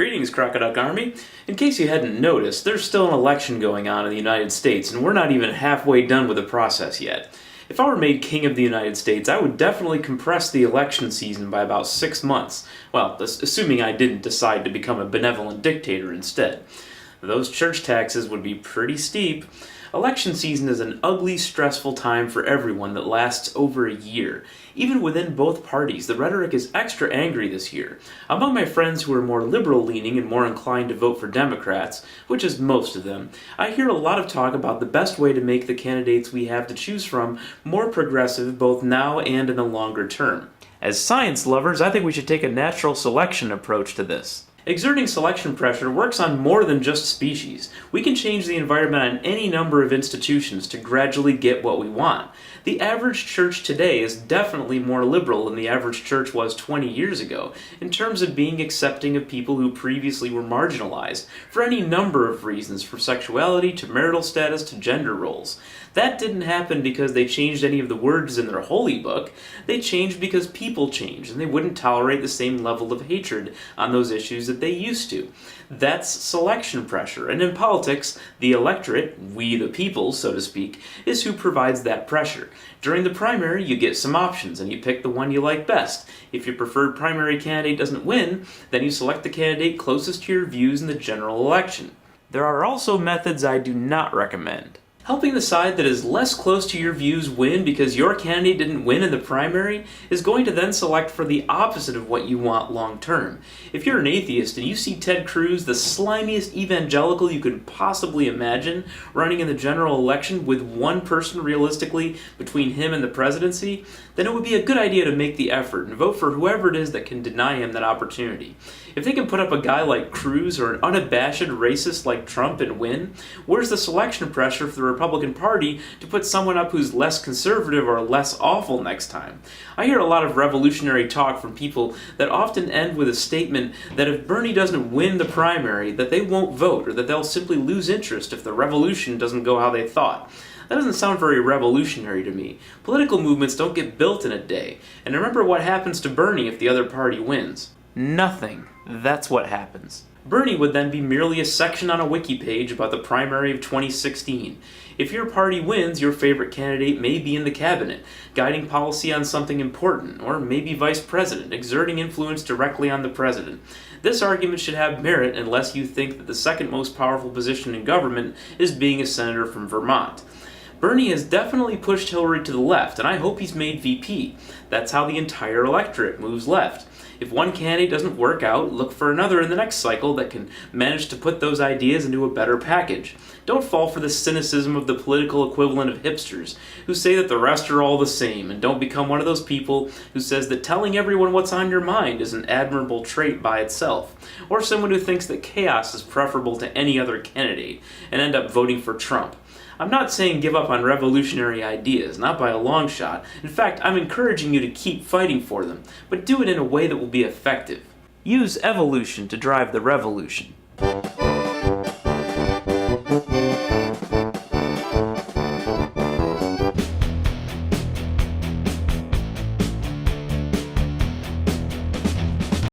Greetings, Crocodile Army. In case you hadn't noticed, there's still an election going on in the United States, and we're not even halfway done with the process yet. If I were made King of the United States, I would definitely compress the election season by about 6 months. Well, assuming I didn't decide to become a benevolent dictator instead. Those church taxes would be pretty steep. Election season is an ugly, stressful time for everyone that lasts over a year. Even within both parties, the rhetoric is extra angry this year. Among my friends who are more liberal-leaning and more inclined to vote for Democrats, which is most of them, I hear a lot of talk about the best way to make the candidates we have to choose from more progressive both now and in the longer term. As science lovers, I think we should take a natural selection approach to this. Exerting selection pressure works on more than just species. We can change the environment on any number of institutions to gradually get what we want. The average church today is definitely more liberal than the average church was 20 years ago, in terms of being accepting of people who previously were marginalized, for any number of reasons, from sexuality to marital status to gender roles. That didn't happen because they changed any of the words in their holy book. They changed because people changed, and they wouldn't tolerate the same level of hatred on those issues that they used to. That's selection pressure, and in politics, the electorate, we the people, so to speak, is who provides that pressure. During the primary, you get some options, and you pick the one you like best. If your preferred primary candidate doesn't win, then you select the candidate closest to your views in the general election. There are also methods I do not recommend. Helping the side that is less close to your views win because your candidate didn't win in the primary is going to then select for the opposite of what you want long term. If you're an atheist and you see Ted Cruz, the slimiest evangelical you could possibly imagine, running in the general election with one person realistically between him and the presidency, then it would be a good idea to make the effort and vote for whoever it is that can deny him that opportunity. If they can put up a guy like Cruz or an unabashed racist like Trump and win, where's the selection pressure for the Republican Party to put someone up who's less conservative or less awful next time? I hear a lot of revolutionary talk from people that often end with a statement that if Bernie doesn't win the primary, that they won't vote, or that they'll simply lose interest if the revolution doesn't go how they thought. That doesn't sound very revolutionary to me. Political movements don't get built in a day. And remember what happens to Bernie if the other party wins. Nothing. That's what happens. Bernie would then be merely a section on a wiki page about the primary of 2016. If your party wins, your favorite candidate may be in the cabinet, guiding policy on something important, or maybe vice president, exerting influence directly on the president. This argument should have merit unless you think that the second most powerful position in government is being a senator from Vermont. Bernie has definitely pushed Hillary to the left, and I hope he's made VP. That's how the entire electorate moves left. If one candidate doesn't work out, look for another in the next cycle that can manage to put those ideas into a better package. Don't fall for the cynicism of the political equivalent of hipsters, who say that the rest are all the same, and don't become one of those people who says that telling everyone what's on your mind is an admirable trait by itself, or someone who thinks that chaos is preferable to any other candidate, and end up voting for Trump. I'm not saying give up on revolutionary ideas, not by a long shot. In fact, I'm encouraging you to keep fighting for them, but do it in a way that will be effective. Use evolution to drive the revolution.